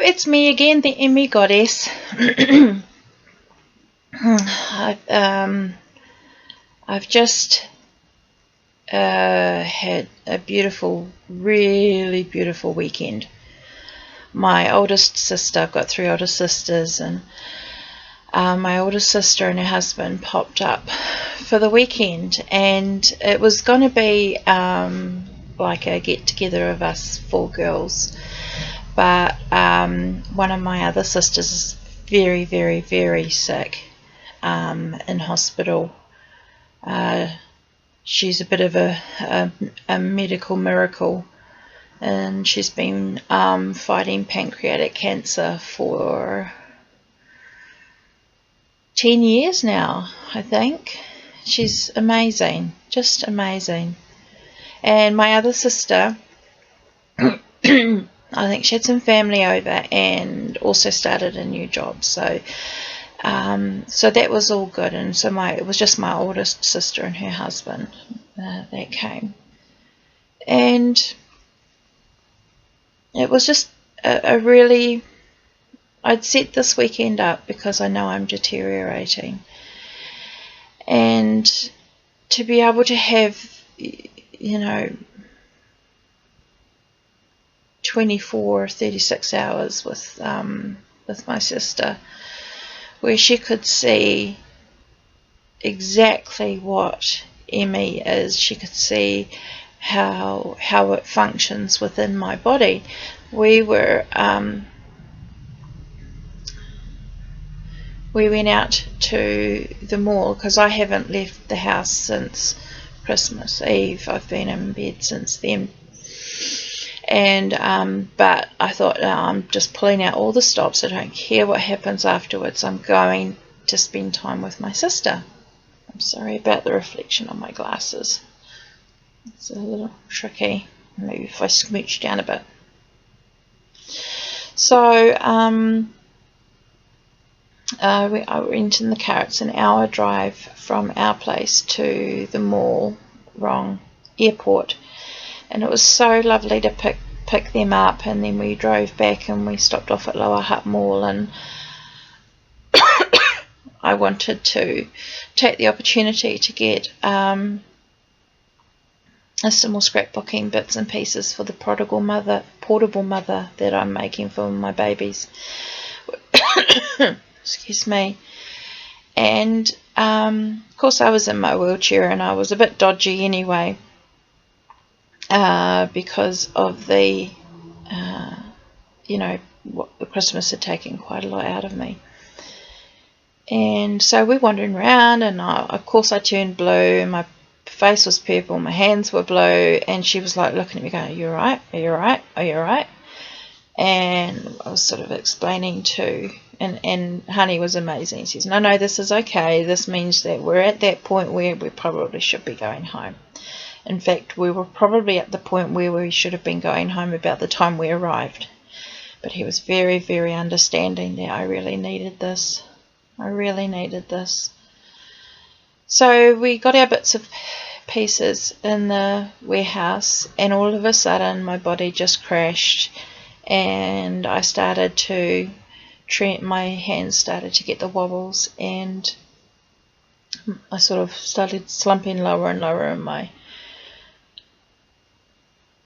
it's me again, the M.E Goddess. I've just had a beautiful, really beautiful weekend. My oldest sister, I've got 3 older sisters, and my oldest sister and her husband popped up for the weekend, and it was going to be like a get-together of us 4 girls, but one of my other sisters is very, very, very sick, in hospital. She's a bit of a medical miracle, and she's been fighting pancreatic cancer for 10 years now, I think. She's amazing, just amazing. And my other sister, I think she had some family over and also started a new job, so that was all good. And so it was just my oldest sister and her husband that came, and it was just a really, I'd set this weekend up because I know I'm deteriorating, and to be able to have, 24, 36 hours with my sister, where she could see exactly what ME is. She could see how it functions within my body. We went out to the mall because I haven't left the house since Christmas Eve. I've been in bed since then. And but I thought, I'm just pulling out all the stops. I don't care what happens afterwards. I'm going to spend time with my sister. I'm sorry about the reflection on my glasses. It's a little tricky. Maybe if I smooch down a bit. So I went in the car. It's an hour drive from our place to the mall, airport. And it was so lovely to pick them up, and then we drove back and we stopped off at Lower Hutt Mall, and I wanted to take the opportunity to get some more scrapbooking bits and pieces for the portable mother that I'm making for my babies. Excuse me. And of course I was in my wheelchair and I was a bit dodgy anyway. Because of the, the Christmas had taken quite a lot out of me. And so we're wandering around, and of course I turned blue, and my face was purple, my hands were blue, and she was like looking at me going, "Are you alright? Are you alright? Are you alright?" And I was sort of explaining and Honey was amazing. She says, no, this is okay. This means that we're at that point where we probably should be going home. In fact, we were probably at the point where we should have been going home about the time we arrived. But he was very, very understanding that I really needed this. I really needed this. So we got our bits of pieces in the warehouse, and all of a sudden my body just crashed, and I started to, my hands started to get the wobbles, and I sort of started slumping lower and lower in my...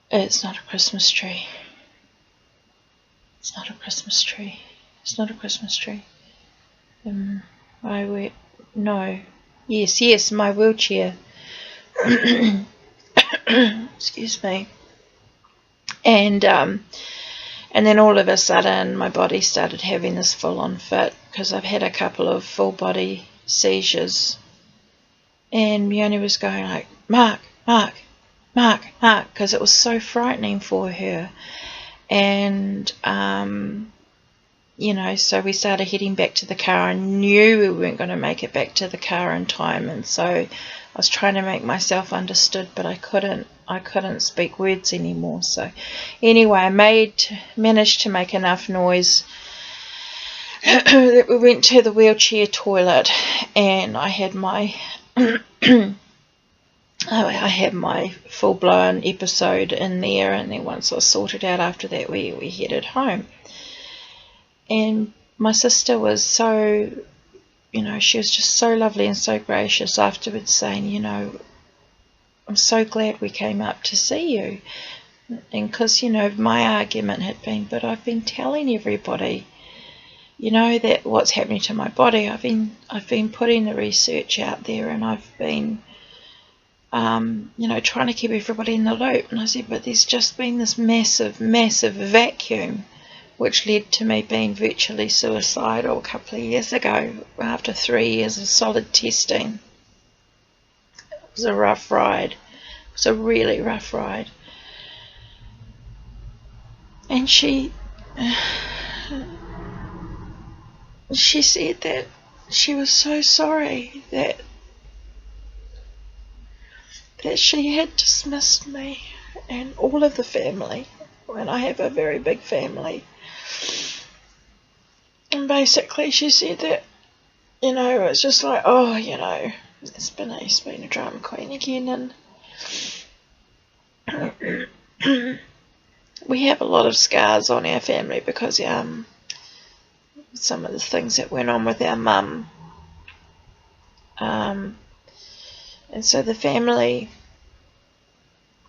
It's not a Christmas tree. It's not a Christmas tree. It's not a Christmas tree. No. Yes, my wheelchair. Excuse me. And then all of a sudden my body started having this full-on fit, because I've had a couple of full-body seizures. And Mione was going like, Mark, because it was so frightening for her. And so we started heading back to the car. I knew we weren't going to make it back to the car in time, and so I was trying to make myself understood, but I couldn't speak words anymore. So anyway, I managed to make enough noise that we went to the wheelchair toilet, and I had my full-blown episode in there, and then once I was sorted out after that, we headed home. And my sister was so, she was just so lovely and so gracious afterwards, saying, I'm so glad we came up to see you. And because, my argument had been, but I've been telling everybody, that what's happening to my body. I've been putting the research out there, and I've been, trying to keep everybody in the loop. And I said, but there's just been this massive, massive vacuum, which led to me being virtually suicidal a couple of years ago after 3 years of solid testing. It was a rough ride. It was a really rough ride. And she said that she was so sorry that she had dismissed me and all of the family, and I have a very big family. And basically she said that, it's just like, it's been a drama queen again, and we have a lot of scars on our family because some of the things that went on with our mum. And so the family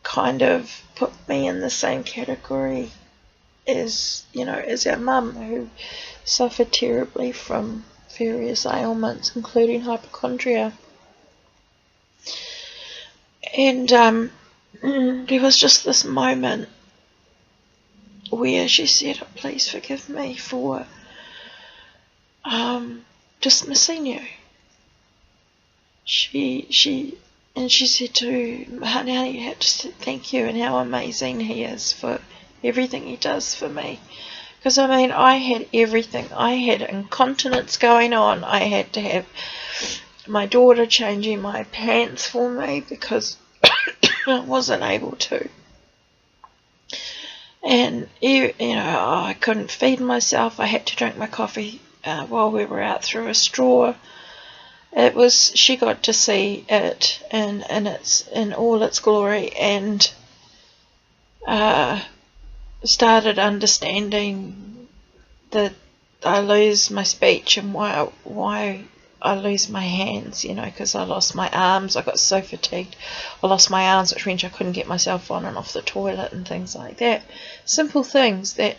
kind of put me in the same category as our mum, who suffered terribly from various ailments, including hypochondria. And there was just this moment where she said, oh, please forgive me for dismissing you. She said to honey, you have to thank you and how amazing he is for everything he does for me. Because I had everything. I had incontinence going on. I had to have my daughter changing my pants for me because I wasn't able to. And I couldn't feed myself. I had to drink my coffee while we were out through a straw. She got to see it in all its glory, and started understanding that I lose my speech and why I lose my hands, because I lost my arms. I got so fatigued. I lost my arms, which means I couldn't get myself on and off the toilet and things like that. Simple things that,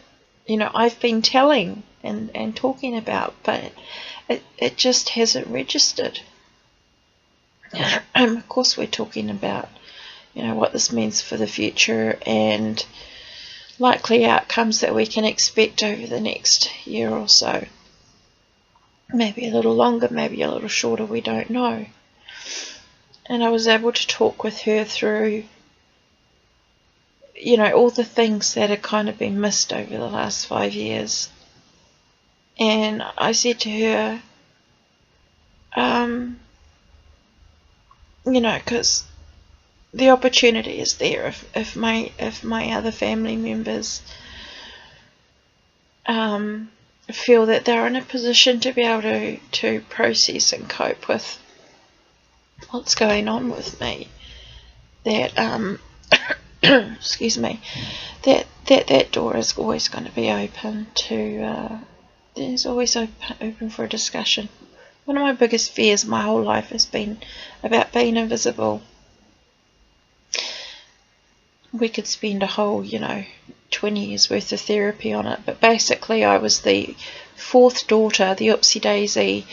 I've been telling and talking about, but it just hasn't registered. And of course we're talking about, what this means for the future and likely outcomes that we can expect over the next year or so. Maybe a little longer, maybe a little shorter, we don't know. And I was able to talk with her through, all the things that had kind of been missed over the last 5 years. And I said to her, because the opportunity is there if my other family members feel that they're in a position to be able to process and cope with what's going on with me, that excuse me, that door is always going to be open to there's always open for a discussion. One of my biggest fears my whole life has been about being invisible. We could spend a whole 20 years worth of therapy on it, but basically I was the fourth daughter, the oopsie daisy,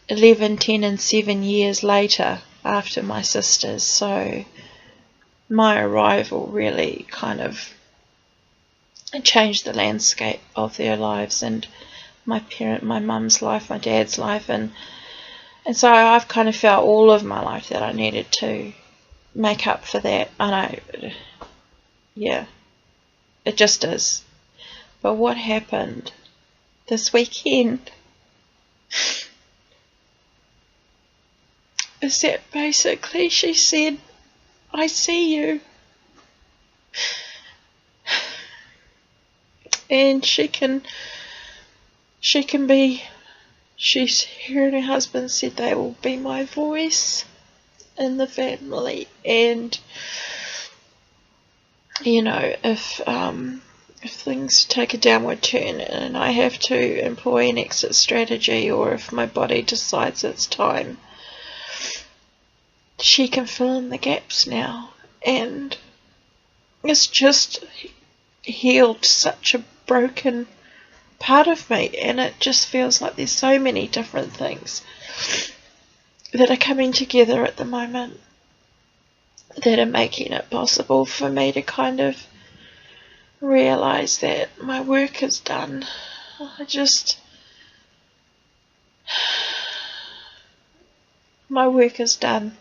11, 10 and 7 years later after my sisters, so my arrival really kind of changed the landscape of their lives and my mum's life, my dad's life, and so I've kind of felt all of my life that I needed to make up for that. It just is. But what happened this weekend is that basically she said, I see you. And her and her husband said they will be my voice in the family, and if things take a downward turn and I have to employ an exit strategy, or if my body decides it's time, she can fill in the gaps now. And it's just healed such a broken part of me, and it just feels like there's so many different things that are coming together at the moment that are making it possible for me to kind of realize that my work is done. My work is done.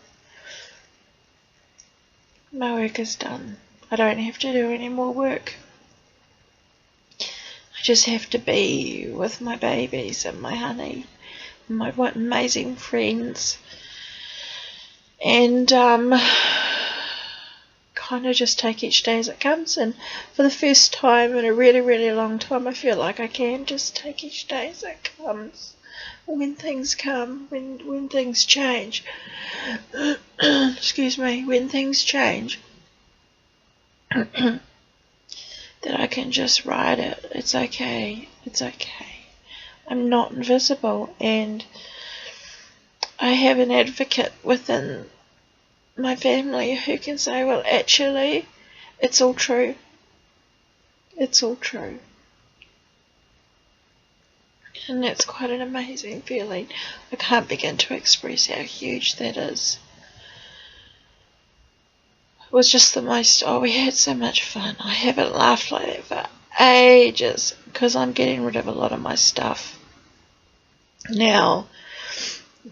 My work is done. I don't have to do any more work. I just have to be with my babies and my honey, and my amazing friends, and kind of just take each day as it comes. And for the first time in a really, really long time, I feel like I can just take each day as it comes. When things come, when things change, excuse me, when things change, that I can just ride it. It's okay. It's okay. I'm not invisible, and I have an advocate within my family who can say, well, actually, it's all true. It's all true. And that's quite an amazing feeling. I can't begin to express how huge that is. It was just the most, we had so much fun. I haven't laughed like that for ages, because I'm getting rid of a lot of my stuff. Now,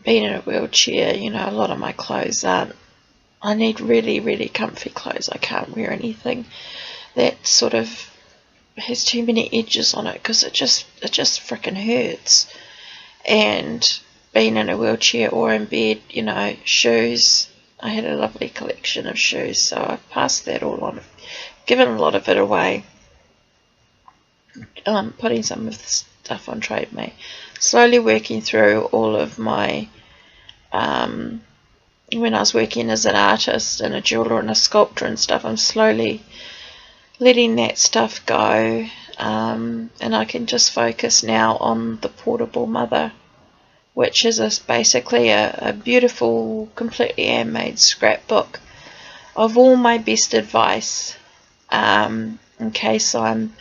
being in a wheelchair, a lot of my clothes aren't, I need really, really comfy clothes. I can't wear anything that sort of has too many edges on it, because it just frickin' hurts. And being in a wheelchair or in bed, shoes, I had a lovely collection of shoes, so I've passed that all on, given a lot of it away, putting some of the stuff on Trade Me, slowly working through all of my, when I was working as an artist and a jeweler and a sculptor and stuff, I'm slowly letting that stuff go, and I can just focus now on the Portable Mother, which is basically a beautiful, completely handmade scrapbook of all my best advice, in case I'm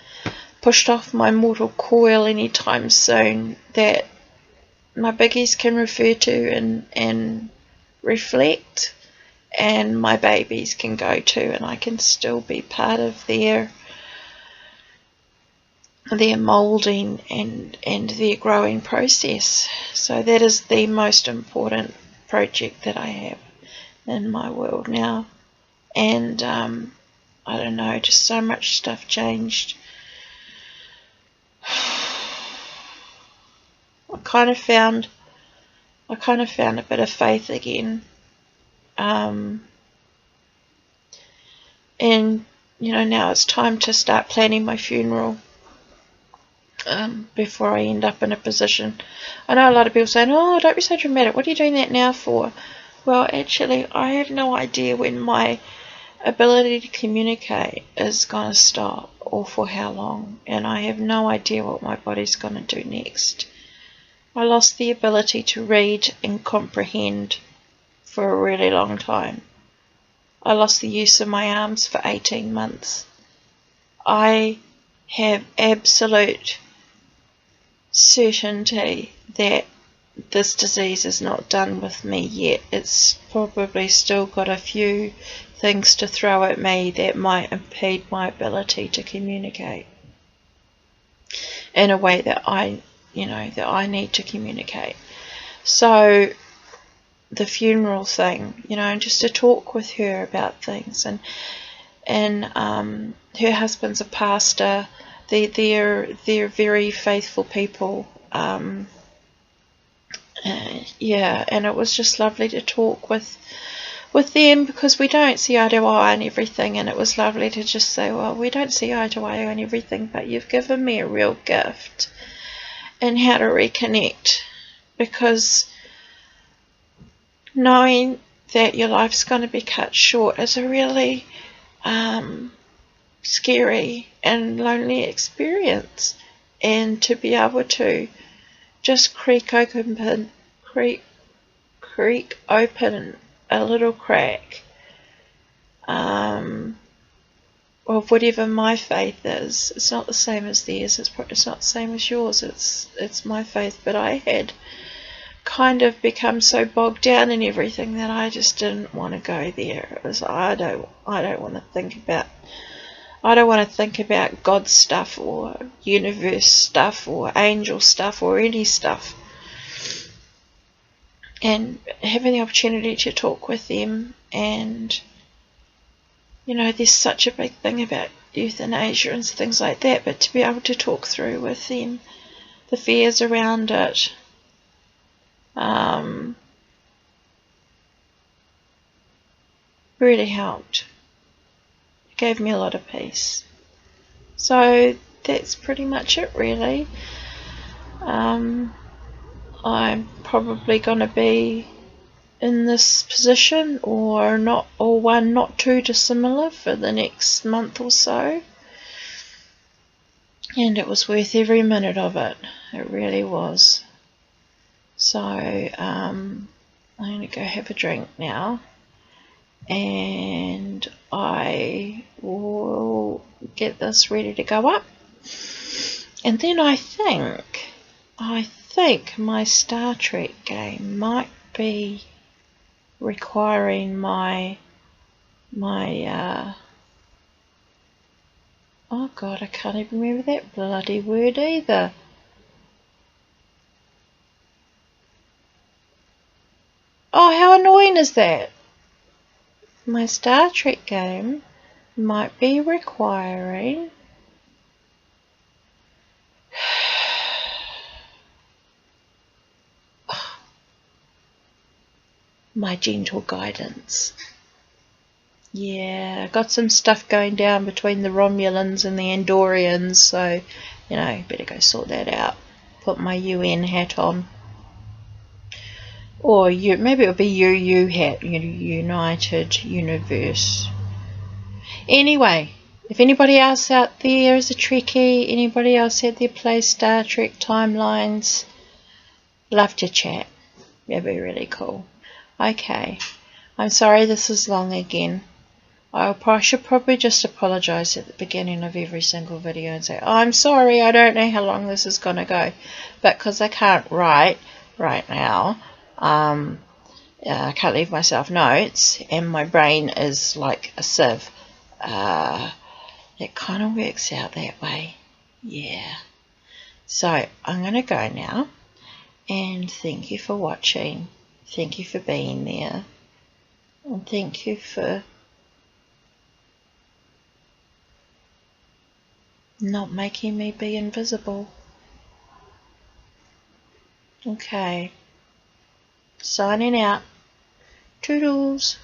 pushed off my mortal coil anytime soon, that my biggies can refer to and reflect, and my babies can go to, and I can still be part of their moulding and their growing process. So that is the most important project that I have in my world now. And I don't know, just so much stuff changed. I kind of found a bit of faith again. And now it's time to start planning my funeral, before I end up in a position. I know a lot of people saying, oh, don't be so dramatic, what are you doing that now for? Well, actually, I have no idea when my ability to communicate is going to stop, or for how long, and I have no idea what my body's going to do next. I lost the ability to read and comprehend for a really long time. I lost the use of my arms for 18 months. I have absolute certainty that this disease is not done with me yet. It's probably still got a few things to throw at me that might impede my ability to communicate in a way that I need to communicate. So the funeral thing, just to talk with her about things, and her husband's a pastor. They're very faithful people. And it was just lovely to talk with them, because we don't see eye to eye on everything, and it was lovely to just say, well, we don't see eye to eye on everything, but you've given me a real gift in how to reconnect, because knowing that your life's going to be cut short is a really scary and lonely experience, and to be able to just creak open a little crack of whatever my faith is. It's not the same as theirs. It's not the same as yours. It's my faith, but I had kind of become so bogged down in everything that I just didn't want to go there. It was I don't want to think about God stuff or universe stuff or angel stuff or any stuff. And having the opportunity to talk with them, and there's such a big thing about euthanasia and things like that, but to be able to talk through with them the fears around it, really helped. It gave me a lot of peace. So that's pretty much it, really. I'm probably going to be in this position or one not too dissimilar for the next month or so, and it was worth every minute of it. It really was. So I'm going to go have a drink now, and I will get this ready to go up, and then I think my Star Trek game might be requiring my oh god, I can't even remember that bloody word either. Oh, how annoying is that? My Star Trek game might be requiring my gentle guidance. Yeah, got some stuff going down between the Romulans and the Andorians, so better go sort that out. Put my UN hat on. Or maybe it'll be UU hat, United Universe. Anyway, if anybody else out there is a Trekkie, anybody else out there plays Star Trek timelines, love to chat. That'd be really cool. Okay, I'm sorry this is long again. I should probably just apologise at the beginning of every single video and say, oh, I'm sorry, I don't know how long this is going to go. But because I can't write right now, I can't leave myself notes, and my brain is like a sieve. It kind of works out that way. Yeah. So I'm going to go now, and thank you for watching. Thank you for being there. And thank you for not making me be invisible. Okay. Signing out. Toodles.